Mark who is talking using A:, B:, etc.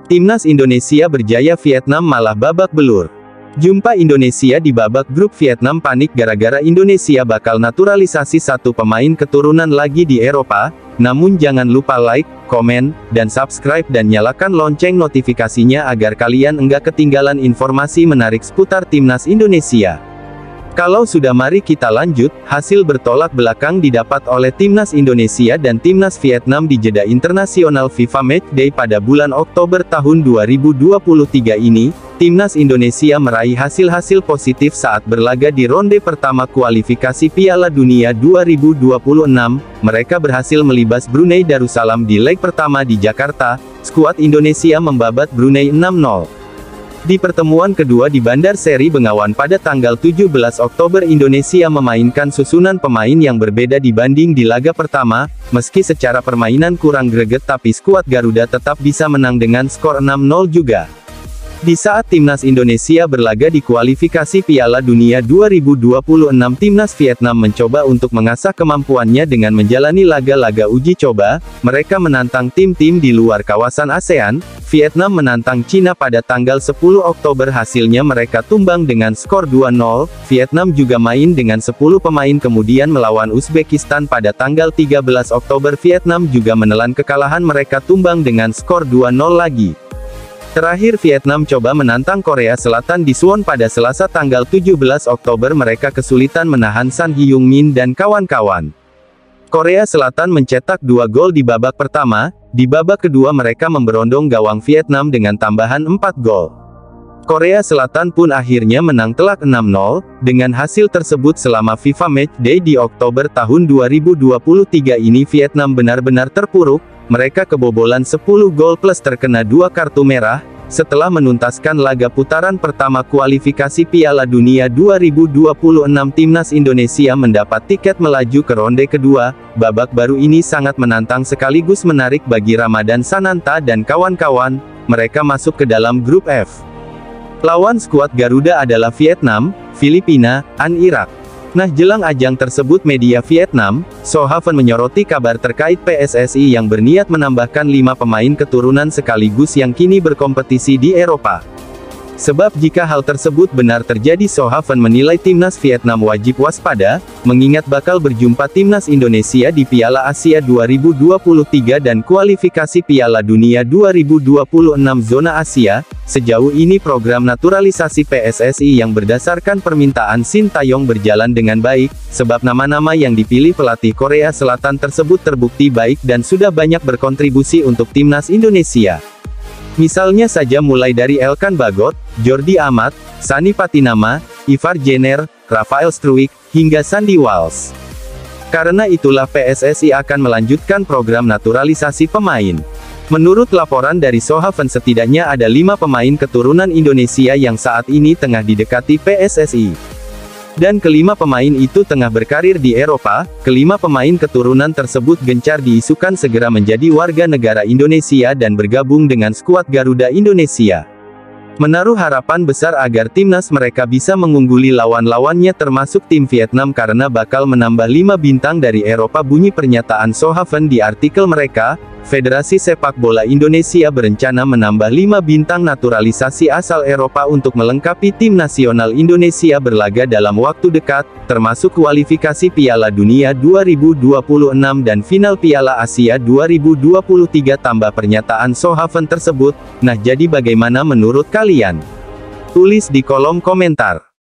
A: Timnas Indonesia berjaya, Vietnam malah babak belur. Jumpa Indonesia di babak grup, Vietnam panik gara-gara Indonesia bakal naturalisasi satu pemain keturunan lagi di Eropa. Namun jangan lupa like, komen, dan subscribe dan nyalakan lonceng notifikasinya agar kalian enggak ketinggalan informasi menarik seputar Timnas Indonesia. Kalau sudah, mari kita lanjut. Hasil bertolak belakang didapat oleh Timnas Indonesia dan Timnas Vietnam di jeda internasional FIFA Matchday pada bulan Oktober tahun 2023 ini. Timnas Indonesia meraih hasil-hasil positif saat berlaga di ronde pertama kualifikasi Piala Dunia 2026. Mereka berhasil melibas Brunei Darussalam di leg pertama di Jakarta. Skuad Indonesia membabat Brunei 6-0. Di pertemuan kedua di Bandar Seri Bengawan pada tanggal 17 Oktober, Indonesia memainkan susunan pemain yang berbeda dibanding di laga pertama. Meski secara permainan kurang greget, tapi skuad Garuda tetap bisa menang dengan skor 6-0 juga. Di saat Timnas Indonesia berlaga di kualifikasi Piala Dunia 2026, Timnas Vietnam mencoba untuk mengasah kemampuannya dengan menjalani laga-laga uji coba. Mereka menantang tim-tim di luar kawasan ASEAN. Vietnam menantang Cina pada tanggal 10 Oktober, hasilnya mereka tumbang dengan skor 2-0. Vietnam juga main dengan 10 pemain kemudian melawan Uzbekistan pada tanggal 13 Oktober. Vietnam juga menelan kekalahan, mereka tumbang dengan skor 2-0 lagi. Terakhir Vietnam coba menantang Korea Selatan di Suwon pada Selasa tanggal 17 Oktober, mereka kesulitan menahan Son Heung-min dan kawan-kawan. Korea Selatan mencetak 2 gol di babak pertama. Di babak kedua mereka memberondong gawang Vietnam dengan tambahan 4 gol. Korea Selatan pun akhirnya menang telak 6-0. Dengan hasil tersebut selama FIFA Matchday di Oktober tahun 2023 ini, Vietnam benar-benar terpuruk. Mereka kebobolan 10 gol plus terkena 2 kartu merah. Setelah menuntaskan laga putaran pertama kualifikasi Piala Dunia 2026, Timnas Indonesia mendapat tiket melaju ke ronde kedua. Babak baru ini sangat menantang sekaligus menarik bagi Ramadan Sananta dan kawan-kawan. Mereka masuk ke dalam grup F. Lawan skuad Garuda adalah Vietnam, Filipina, dan Irak. Nah, jelang ajang tersebut media Vietnam, So Haven menyoroti kabar terkait PSSI yang berniat menambahkan 5 pemain keturunan sekaligus yang kini berkompetisi di Eropa. Sebab jika hal tersebut benar terjadi, So Haven menilai Timnas Vietnam wajib waspada, mengingat bakal berjumpa Timnas Indonesia di Piala Asia 2023 dan kualifikasi Piala Dunia 2026 zona Asia. Sejauh ini program naturalisasi PSSI yang berdasarkan permintaan Shin Tae-yong berjalan dengan baik, sebab nama-nama yang dipilih pelatih Korea Selatan tersebut terbukti baik dan sudah banyak berkontribusi untuk Timnas Indonesia. Misalnya saja mulai dari Elkan Bagot, Jordi Amat, Sani Patinama, Ivar Jenner, Rafael Struijk, hingga Sandy Walsh. Karena itulah PSSI akan melanjutkan program naturalisasi pemain. Menurut laporan dari So Haven, setidaknya ada 5 pemain keturunan Indonesia yang saat ini tengah didekati PSSI. Dan kelima pemain itu tengah berkarir di Eropa. Kelima pemain keturunan tersebut gencar diisukan segera menjadi warga negara Indonesia dan bergabung dengan skuad Garuda Indonesia. Menaruh harapan besar agar timnas mereka bisa mengungguli lawan-lawannya termasuk tim Vietnam karena bakal menambah 5 bintang dari Eropa, bunyi pernyataan So Haven di artikel mereka. Federasi Sepak Bola Indonesia berencana menambah 5 bintang naturalisasi asal Eropa untuk melengkapi tim nasional Indonesia berlaga dalam waktu dekat, termasuk kualifikasi Piala Dunia 2026 dan final Piala Asia 2023, tambah pernyataan So Haven tersebut. Nah, jadi bagaimana menurut kalian? Tulis di kolom komentar.